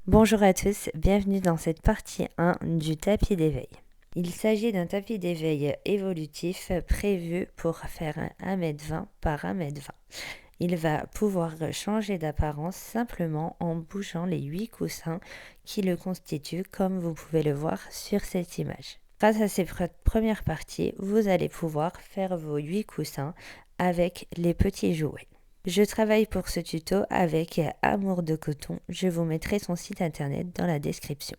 Bonjour à tous, bienvenue dans cette partie 1 du tapis d'éveil. Il s'agit d'un tapis d'éveil évolutif prévu pour faire 1,20 m par 1,20 m. Il va pouvoir changer d'apparence simplement en bougeant les 8 coussins qui le constituent comme vous pouvez le voir sur cette image. Grâce à ces premières parties, vous allez pouvoir faire vos 8 coussins avec les petits jouets. Je travaille pour ce tuto avec Amour de Coton. Je vous mettrai son site internet dans la description.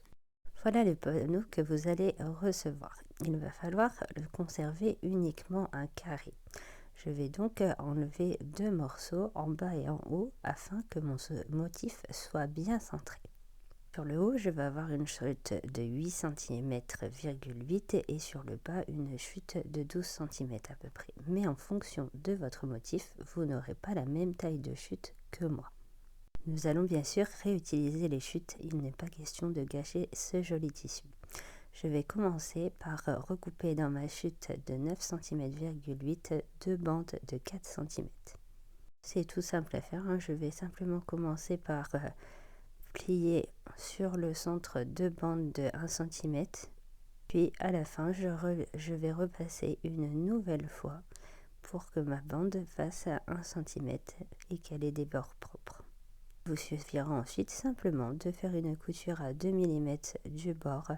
Voilà le panneau que vous allez recevoir. Il va falloir le conserver uniquement un carré. Je vais donc enlever 2 morceaux en bas et en haut afin que mon motif soit bien centré. Sur le haut, je vais avoir une chute de 8 cm,8 et sur le bas, une chute de 12 cm à peu près. Mais en fonction de votre motif, vous n'aurez pas la même taille de chute que moi. Nous allons bien sûr réutiliser les chutes, il n'est pas question de gâcher ce joli tissu. Je vais commencer par recouper dans ma chute de 9 cm,8 deux bandes de 4 cm. C'est tout simple à faire, je vais simplement commencer par plier sur le centre deux bandes de 1 cm, puis à la fin je vais repasser une nouvelle fois pour que ma bande fasse à 1 cm et qu'elle ait des bords propres. Il vous suffira ensuite simplement de faire une couture à 2 mm du bord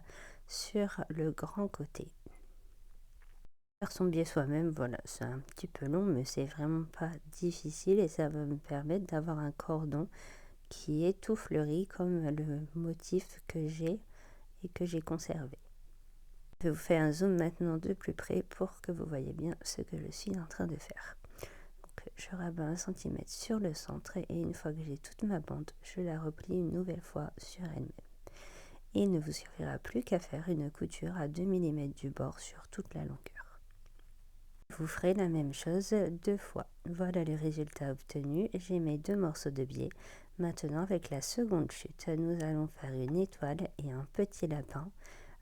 sur le grand côté. Faire son biais soi-même, voilà, c'est un petit peu long mais c'est vraiment pas difficile et ça va me permettre d'avoir un cordon qui est tout fleuri comme le motif que j'ai et que j'ai conservé. Je vous fais un zoom maintenant de plus près pour que vous voyez bien ce que je suis en train de faire. Donc, je rabats 1 cm sur le centre et une fois que j'ai toute ma bande, je la replie une nouvelle fois sur elle-même. Et il ne vous suffira plus qu'à faire une couture à 2 mm du bord sur toute la longueur. Vous ferez la même chose 2 fois. Voilà le résultat obtenu. J'ai mes 2 morceaux de biais. Maintenant, avec la seconde chute, nous allons faire une étoile et un petit lapin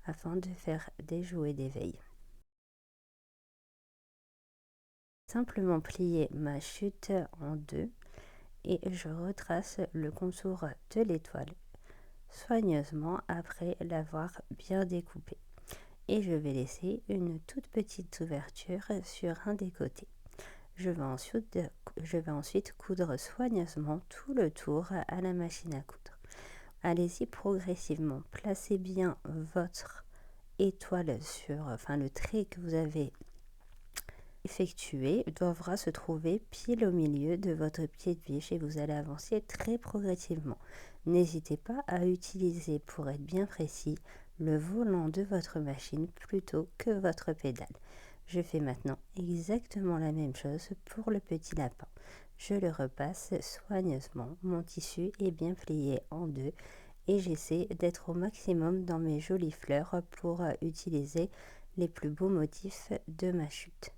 afin de faire des jouets d'éveil. Simplement plier ma chute en deux et je retrace le contour de l'étoile soigneusement après l'avoir bien découpé. Et je vais laisser une toute petite ouverture sur un des côtés. Je vais ensuite coudre soigneusement tout le tour à la machine à coudre. Allez-y progressivement, placez bien votre étoile sur, le trait que vous avez effectué devra se trouver pile au milieu de votre pied de biche et vous allez avancer très progressivement. N'hésitez pas à utiliser, pour être bien précis, le volant de votre machine plutôt que votre pédale. Je fais maintenant exactement la même chose pour le petit lapin. Je le repasse soigneusement. Mon tissu est bien plié en deux et j'essaie d'être au maximum dans mes jolies fleurs pour utiliser les plus beaux motifs de ma chute.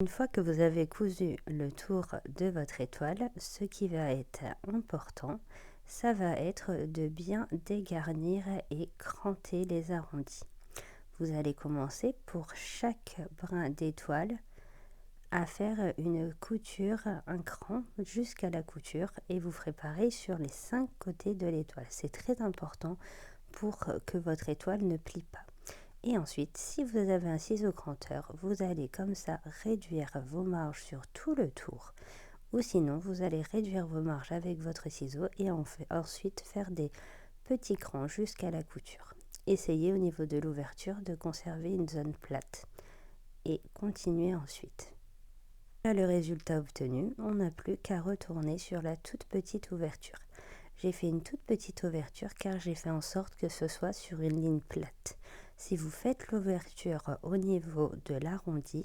Une fois que vous avez cousu le tour de votre étoile, ce qui va être important, ça va être de bien dégarnir et cranter les arrondis. Vous allez commencer pour chaque brin d'étoile à faire une couture, un cran jusqu'à la couture et vous ferez pareil sur les 5 côtés de l'étoile. C'est très important pour que votre étoile ne plie pas. Et ensuite, si vous avez un ciseau cranteur, vous allez comme ça réduire vos marges sur tout le tour. Ou sinon, vous allez réduire vos marges avec votre ciseau et ensuite faire des petits crans jusqu'à la couture. Essayez au niveau de l'ouverture de conserver une zone plate et continuez ensuite. Voilà le résultat obtenu, on n'a plus qu'à retourner sur la toute petite ouverture. J'ai fait une toute petite ouverture car j'ai fait en sorte que ce soit sur une ligne plate. Si vous faites l'ouverture au niveau de l'arrondi,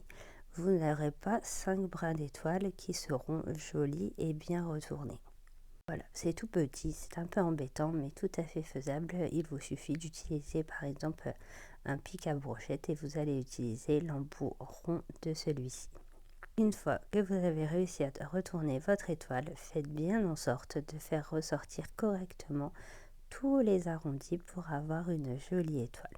vous n'aurez pas 5 brins d'étoiles qui seront jolis et bien retournés. Voilà, c'est tout petit, c'est un peu embêtant mais tout à fait faisable. Il vous suffit d'utiliser par exemple un pic à brochette et vous allez utiliser l'embout rond de celui-ci. Une fois que vous avez réussi à retourner votre étoile, faites bien en sorte de faire ressortir correctement tous les arrondis pour avoir une jolie étoile.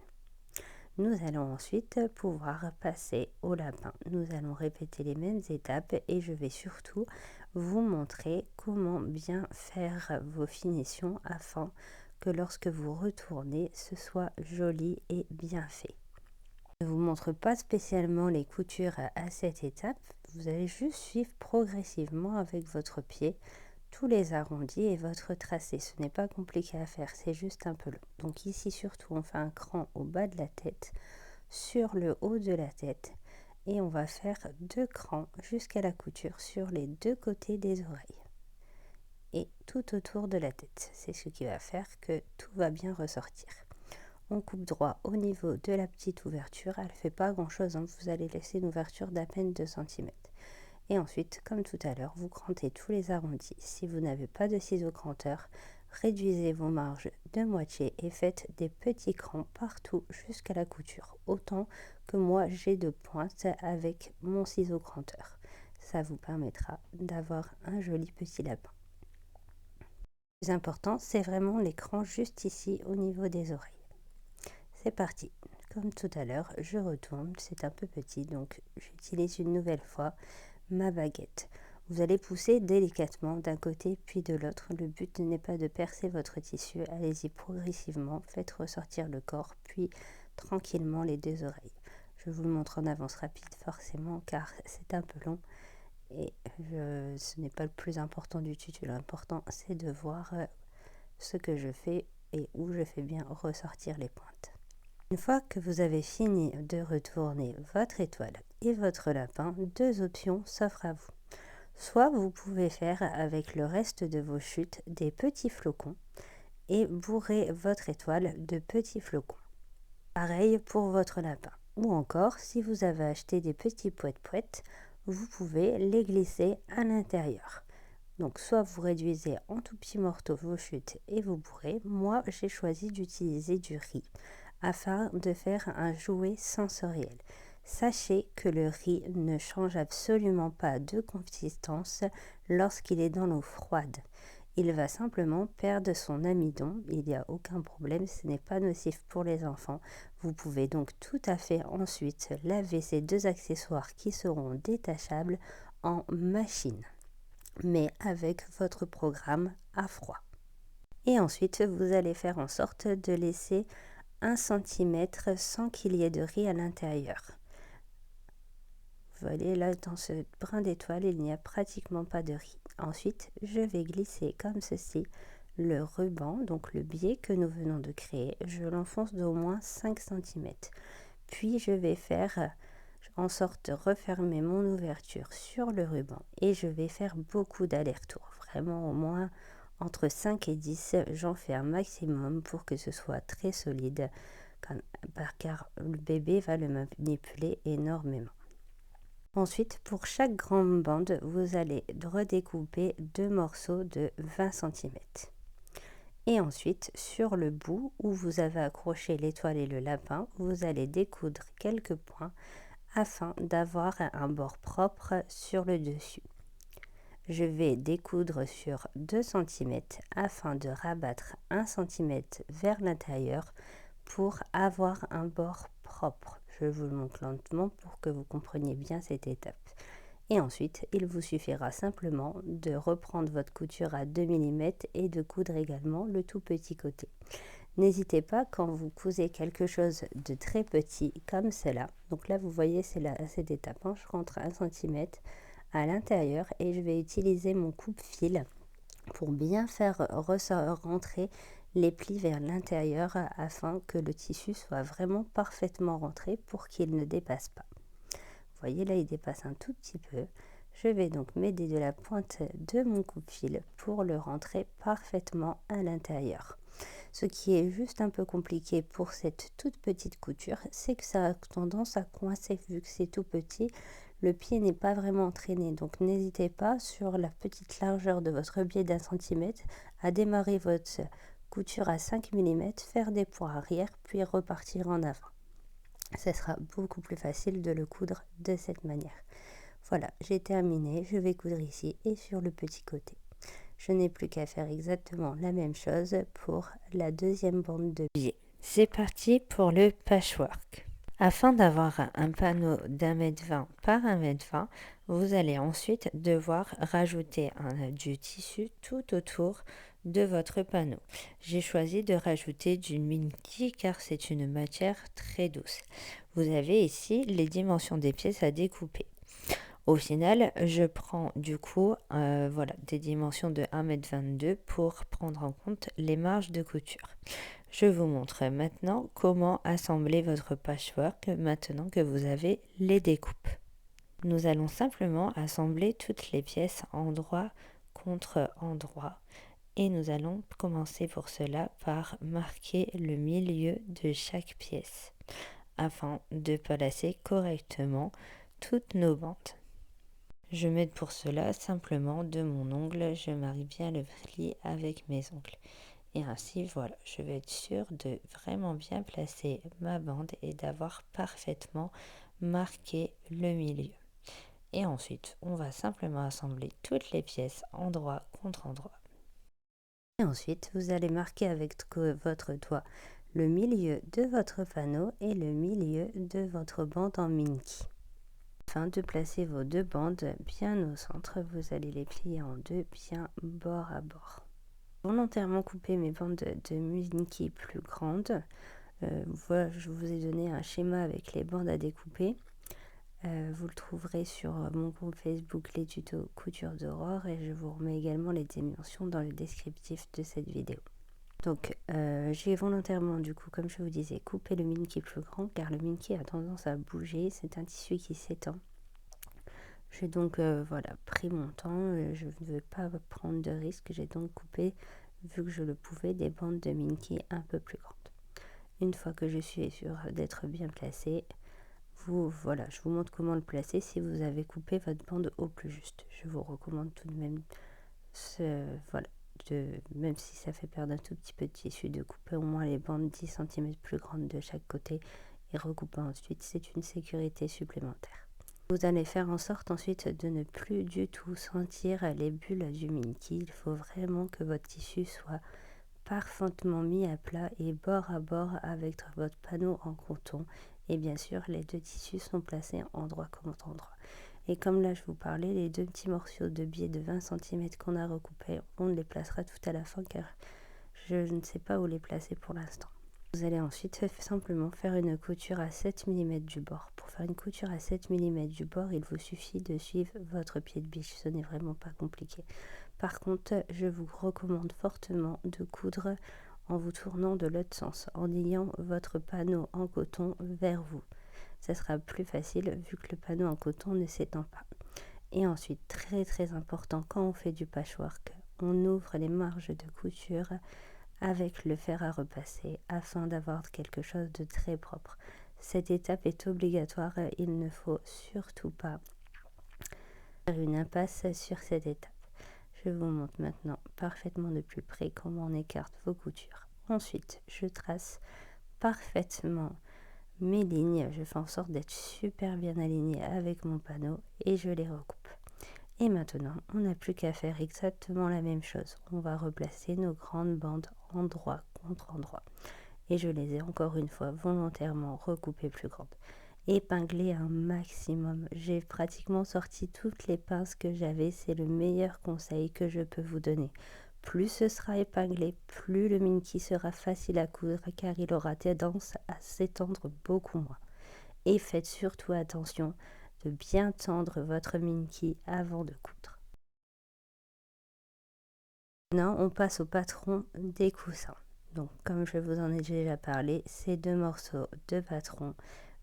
Nous allons ensuite pouvoir passer au lapin. Nous allons répéter les mêmes étapes et je vais surtout vous montrer comment bien faire vos finitions afin que lorsque vous retournez, ce soit joli et bien fait. Je ne vous montre pas spécialement les coutures à cette étape, vous allez juste suivre progressivement avec votre pied tous les arrondis et votre tracé. Ce n'est pas compliqué à faire, c'est juste un peu long. Donc ici surtout on fait un cran au bas de la tête, sur le haut de la tête et on va faire 2 crans jusqu'à la couture sur les 2 côtés des oreilles et tout autour de la tête. C'est ce qui va faire que tout va bien ressortir. On coupe droit au niveau de la petite ouverture, elle ne fait pas grand chose, hein. Vous allez laisser une ouverture d'à peine 2 cm. Et ensuite, comme tout à l'heure, vous crantez tous les arrondis. Si vous n'avez pas de ciseaux cranteurs, réduisez vos marges de moitié et faites des petits crans partout jusqu'à la couture, autant que moi j'ai de pointe avec mon ciseau cranteur. Ça vous permettra d'avoir un joli petit lapin. Le plus important, c'est vraiment les crans juste ici au niveau des oreilles. C'est parti. Comme tout à l'heure, je retourne, c'est un peu petit, donc j'utilise une nouvelle fois ma baguette. Vous allez pousser délicatement d'un côté puis de l'autre. Le but n'est pas de percer votre tissu. Allez-y progressivement. Faites ressortir le corps, puis tranquillement les 2 oreilles. Je vous le montre en avance rapide forcément car c'est un peu long et ce n'est pas le plus important du tutu. L'important c'est de voir ce que je fais et où je fais bien ressortir les pointes. Une fois que vous avez fini de retourner votre étoile et votre lapin, 2 options s'offrent à vous. Soit vous pouvez faire avec le reste de vos chutes des petits flocons et bourrer votre étoile de petits flocons. Pareil pour votre lapin. Ou encore, si vous avez acheté des petits poètes-poètes, vous pouvez les glisser à l'intérieur. Donc soit vous réduisez en tout petits morceaux vos chutes et vous bourrez. Moi, j'ai choisi d'utiliser du riz afin de faire un jouet sensoriel. Sachez que le riz ne change absolument pas de consistance lorsqu'il est dans l'eau froide. Il va simplement perdre son amidon, il n'y a aucun problème, ce n'est pas nocif pour les enfants. Vous pouvez donc tout à fait ensuite laver ces 2 accessoires qui seront détachables en machine, mais avec votre programme à froid. Et ensuite, vous allez faire en sorte de laisser 1 cm sans qu'il y ait de riz à l'intérieur. Vous voyez là, dans ce brin d'étoile, il n'y a pratiquement pas de riz. Ensuite, je vais glisser comme ceci le ruban, donc le biais que nous venons de créer. Je l'enfonce d'au moins 5 cm. Puis je vais faire en sorte de refermer mon ouverture sur le ruban et je vais faire beaucoup d'allers-retours. Vraiment au moins entre 5 et 10, j'en fais un maximum pour que ce soit très solide car le bébé va le manipuler énormément. Ensuite, pour chaque grande bande, vous allez redécouper 2 morceaux de 20 cm. Et ensuite, sur le bout où vous avez accroché l'étoile et le lapin, vous allez découdre quelques points afin d'avoir un bord propre sur le dessus. Je vais découdre sur 2 cm afin de rabattre 1 cm vers l'intérieur pour avoir un bord propre. Je vous le montre lentement pour que vous compreniez bien cette étape. Et ensuite, il vous suffira simplement de reprendre votre couture à 2 mm et de coudre également le tout petit côté. N'hésitez pas quand vous cousez quelque chose de très petit comme cela. Donc là, vous voyez, c'est cette étape. Je rentre 1 cm à l'intérieur et je vais utiliser mon coupe-fil pour bien faire rentrer les plis vers l'intérieur afin que le tissu soit vraiment parfaitement rentré pour qu'il ne dépasse pas. Vous voyez là, il dépasse un tout petit peu. Je vais donc m'aider de la pointe de mon coupe-fil pour le rentrer parfaitement à l'intérieur. Ce qui est juste un peu compliqué pour cette toute petite couture, c'est que ça a tendance à coincer vu que c'est tout petit. Le pied n'est pas vraiment entraîné, donc n'hésitez pas sur la petite largeur de votre biais d'1 cm à démarrer votre couture à 5 mm, faire des points arrière, puis repartir en avant. Ce sera beaucoup plus facile de le coudre de cette manière. Voilà, j'ai terminé, je vais coudre ici et sur le petit côté. Je n'ai plus qu'à faire exactement la même chose pour la deuxième bande de biais. C'est parti pour le patchwork. Afin d'avoir un panneau d'1,20 m par 1,20 m, vous allez ensuite devoir rajouter du tissu tout autour de votre panneau. J'ai choisi de rajouter du Minky car c'est une matière très douce. Vous avez ici les dimensions des pièces à découper. Au final, je prends du coup des dimensions de 1,22 m pour prendre en compte les marges de couture. Je vous montre maintenant comment assembler votre patchwork maintenant que vous avez les découpes. Nous allons simplement assembler toutes les pièces endroit contre endroit et nous allons commencer pour cela par marquer le milieu de chaque pièce afin de placer correctement toutes nos bandes. Je m'aide pour cela simplement de mon ongle, je marie bien le pli avec mes ongles. Et ainsi, voilà, je vais être sûre de vraiment bien placer ma bande et d'avoir parfaitement marqué le milieu. Et ensuite, on va simplement assembler toutes les pièces endroit contre endroit. Et ensuite, vous allez marquer avec votre doigt le milieu de votre panneau et le milieu de votre bande en Minky. Afin de placer vos deux bandes bien au centre, vous allez les plier en deux, bien bord à bord. Volontairement couper mes bandes de Minky plus grandes. Voilà, je vous ai donné un schéma avec les bandes à découper. Vous le trouverez sur mon groupe Facebook Les Tutos Couture d'Aurore et je vous remets également les dimensions dans le descriptif de cette vidéo. Donc j'ai volontairement du coup, comme je vous disais, coupé le Minky plus grand car le Minky a tendance à bouger, c'est un tissu qui s'étend. J'ai donc pris mon temps, je ne veux pas prendre de risques, j'ai donc coupé, vu que je le pouvais, des bandes de Minky un peu plus grandes. Une fois que je suis sûre d'être bien placée, je vous montre comment le placer si vous avez coupé votre bande au plus juste. Je vous recommande tout de même, même si ça fait perdre un tout petit peu de tissu, de couper au moins les bandes 10 cm plus grandes de chaque côté et recouper ensuite, c'est une sécurité supplémentaire. Vous allez faire en sorte ensuite de ne plus du tout sentir les bulles du Minky. Il faut vraiment que votre tissu soit parfaitement mis à plat et bord à bord avec votre panneau en coton. Et bien sûr, les deux tissus sont placés endroit contre endroit. Et comme là, je vous parlais, les deux petits morceaux de biais de 20 cm qu'on a recoupés, on les placera tout à la fin car je ne sais pas où les placer pour l'instant. Vous allez ensuite simplement faire une couture à 7 mm du bord. Pour faire une couture à 7 mm du bord, il vous suffit de suivre votre pied de biche. Ce n'est vraiment pas compliqué. Par contre, je vous recommande fortement de coudre en vous tournant de l'autre sens, en ayant votre panneau en coton vers vous. Ça sera plus facile vu que le panneau en coton ne s'étend pas. Et ensuite, très très important, quand on fait du patchwork, on ouvre les marges de couture avec le fer à repasser afin d'avoir quelque chose de très propre. Cette étape est obligatoire, il ne faut surtout pas faire une impasse sur cette étape. Je vous montre maintenant parfaitement de plus près comment on écarte vos coutures. Ensuite, je trace parfaitement mes lignes, je fais en sorte d'être super bien alignée avec mon panneau et je les recoupe. Et maintenant, on n'a plus qu'à faire exactement la même chose. On va replacer nos grandes bandes endroit contre endroit. Et je les ai encore une fois volontairement recoupées plus grandes. Épingler un maximum. J'ai pratiquement sorti toutes les pinces que j'avais. C'est le meilleur conseil que je peux vous donner. Plus ce sera épinglé, plus le Minky sera facile à coudre car il aura tendance à s'étendre beaucoup moins. Et faites surtout attention de bien tendre votre Minky avant de coudre. Maintenant, on passe au patron des coussins. Donc, comme je vous en ai déjà parlé, ces deux morceaux de patron,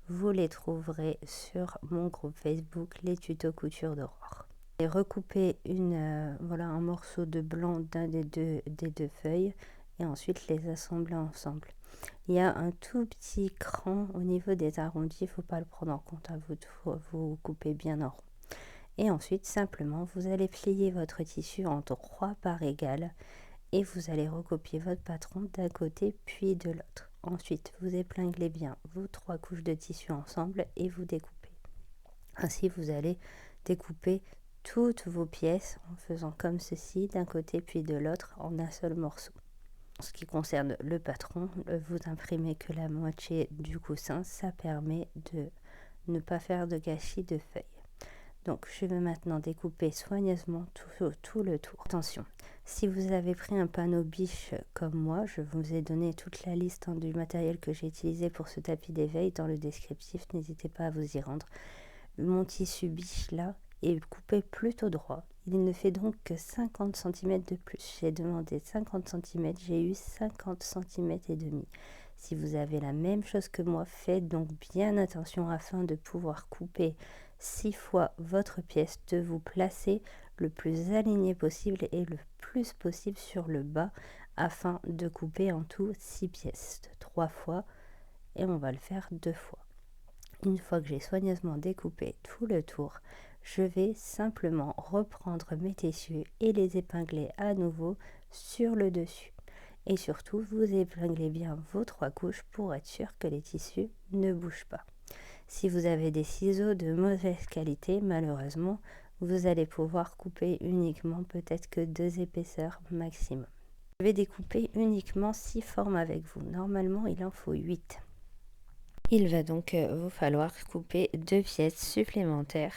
vous les trouverez sur mon groupe Facebook Les Tutos Couture d'Aurore. J'ai recoupé un morceau de blanc d'un des deux feuilles et ensuite les assembler ensemble. Il y a un tout petit cran au niveau des arrondis, il ne faut pas le prendre en compte, vous coupez bien en rond. Et ensuite, simplement, vous allez plier votre tissu en 3 parts égales et vous allez recopier votre patron d'un côté puis de l'autre. Ensuite, vous épinglez bien vos 3 couches de tissu ensemble et vous découpez. Ainsi, vous allez découper toutes vos pièces en faisant comme ceci d'un côté puis de l'autre en un seul morceau. En ce qui concerne le patron, vous imprimez que la moitié du coussin, ça permet de ne pas faire de gâchis de feuilles. Donc je vais maintenant découper soigneusement tout le tour. Attention, si vous avez pris un panneau biche comme moi, je vous ai donné toute la liste du matériel que j'ai utilisé pour ce tapis d'éveil dans le descriptif, n'hésitez pas à vous y rendre. Mon tissu biche là est coupé plutôt droit, il ne fait donc que 50 cm de plus. J'ai demandé 50 cm, j'ai eu 50 cm et demi. Si vous avez la même chose que moi, faites donc bien attention afin de pouvoir couper 6 fois votre pièce, de vous placer le plus aligné possible et le plus possible sur le bas afin de couper en tout 6 pièces, 3 fois, et on va le faire 2 fois. Une fois que j'ai soigneusement découpé tout le tour, je vais simplement reprendre mes tissus et les épingler à nouveau sur le dessus. Et surtout, vous épinglez bien vos 3 couches pour être sûr que les tissus ne bougent pas. Si vous avez des ciseaux de mauvaise qualité, malheureusement, vous allez pouvoir couper uniquement peut-être que 2 épaisseurs maximum. Je vais découper uniquement 6 formes avec vous. Normalement, il en faut 8. Il va donc vous falloir couper 2 pièces supplémentaires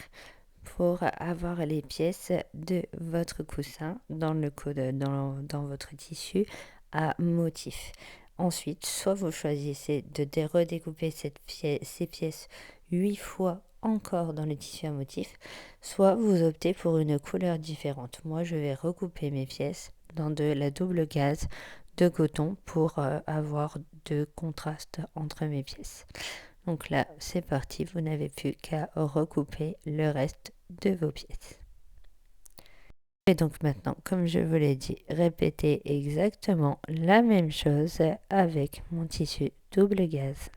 pour avoir les pièces de votre coussin dans votre tissu à motif. Ensuite, soit vous choisissez de redécouper ces pièces 8 fois encore dans le tissu à motif, soit vous optez pour une couleur différente. Moi, je vais recouper mes pièces dans de la double gaze de coton pour avoir de contraste entre mes pièces. Donc là, c'est parti, vous n'avez plus qu'à recouper le reste de vos pièces. Et donc maintenant, comme je vous l'ai dit, répétez exactement la même chose avec mon tissu double gaze.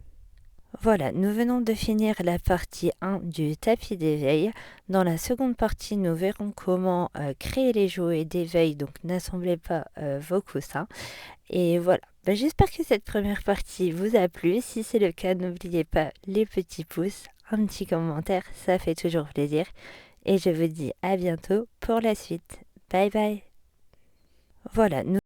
Voilà, nous venons de finir la partie 1 du tapis d'éveil. Dans la seconde partie, nous verrons comment créer les jouets d'éveil, donc n'assemblez pas vos coussins. Et voilà, j'espère que cette première partie vous a plu. Si c'est le cas, n'oubliez pas les petits pouces, un petit commentaire, ça fait toujours plaisir. Et je vous dis à bientôt pour la suite. Bye bye. Voilà, nous